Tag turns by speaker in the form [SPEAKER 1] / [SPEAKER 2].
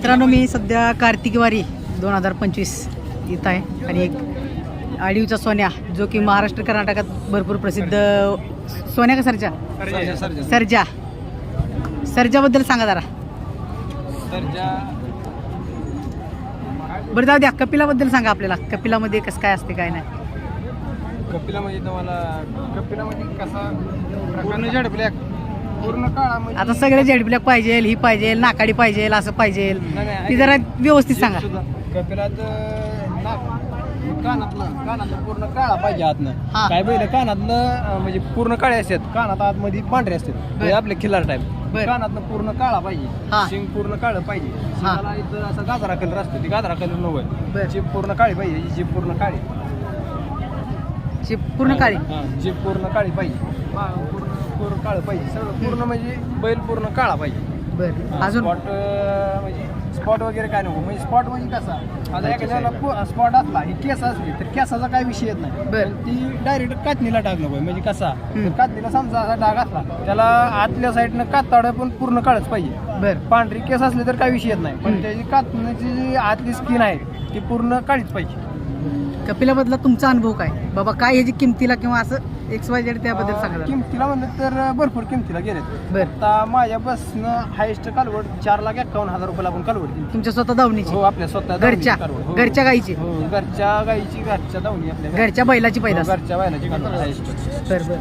[SPEAKER 1] मित्रांनो, मी सध्या कार्तिकी वारी 2025 इथं आहे आणि एक आडीवचा सोन्या जो की महाराष्ट्र कर्नाटकात भरपूर प्रसिद्ध सोन्या का सर्जा सर्जा सर्जाबद्दल सांगा जरा. बरं जाऊ द्या, कपिलाबद्दल सांगा आपल्याला. कपिलामध्ये कसं काय असते काय नाही.
[SPEAKER 2] कपिलामध्ये तुम्हाला कपिलामध्ये कसा पूर्ण जेड ब्लॅक पूर्ण काळा म्हणजे
[SPEAKER 1] आता सगळे जेड ब्लॅक पाहिजे, ही पाहिजे, नाकाडी पाहिजे, असं पाहिजे, ती जरा व्यवस्थित सांगा.
[SPEAKER 2] कपिलात कानातलं पूर्ण काळा पाहिजे आतनं.
[SPEAKER 1] हा.
[SPEAKER 2] काय बैल कानातलं म्हणजे पूर्ण काळे असतात, कानात आतमध्ये पांढरे असतात. हे आपले खिल्लार टाईप. कानातनं पूर्ण काळा पाहिजे,
[SPEAKER 1] हा.
[SPEAKER 2] शिंग पूर्ण काळं पाहिजे. शिंगाला इथं असा गाजरा कलर असतो, ती गाजरा कलर नव्हे. जीभ पूर्ण काळी पाहिजे, ही जीभ पूर्ण काळी.
[SPEAKER 1] पूर्ण काळी.
[SPEAKER 2] जीभ पूर्ण काळी पाहिजे, पूर्ण काळं पाहिजे. सगळं पूर्ण म्हणजे बैल पूर्ण काळा पाहिजे.
[SPEAKER 1] बरं अजून
[SPEAKER 2] स्पॉट म्हणजे स्पॉट वगैरे काय नको. म्हणजे स्पॉट म्हणजे कसा, आता एखाद्याला स्पॉट असला, ही केस असली तर केसाचा काय विषय येत नाही.
[SPEAKER 1] बरं.
[SPEAKER 2] ती डायरेक्ट कातणीला टाक नको. म्हणजे कसा कातणीला समजा असा डाग असला, त्याला आतल्या साईडनं कातताड पण पूर्ण काळच पाहिजे.
[SPEAKER 1] बरं.
[SPEAKER 2] पांढरी केस असले तर काही विषय येत नाही, पण त्याची कातण्याची जी आतली स्किन आहे ती पूर्ण काळीच पाहिजे.
[SPEAKER 1] कपिलाबद्दल तुमचा अनुभव काय बाबा, काय ह्याची किमतीला किंवा असं XYZ त्याबद्दल सांगा जरा.
[SPEAKER 2] किमतीला म्हणलं तर भरपूर किमतीला गेलेत.
[SPEAKER 1] बरं.
[SPEAKER 2] आता माझ्या बसनं हायेस्ट कालवड 4,51,000 रुपयाला आपण कालवड दिली.
[SPEAKER 1] तुमच्या स्वतः दावणीची.
[SPEAKER 2] हो, आपल्या स्वतः
[SPEAKER 1] घरच्या
[SPEAKER 2] कालवड. हो.
[SPEAKER 1] घरच्या गाईची.
[SPEAKER 2] हो, घरच्या गाईची, घरच्या दावणी आपल्या
[SPEAKER 1] घरच्या बैलाची पैदास.
[SPEAKER 2] घरच्या बैलाची कालवड हायेस्ट.
[SPEAKER 1] बरं बरं.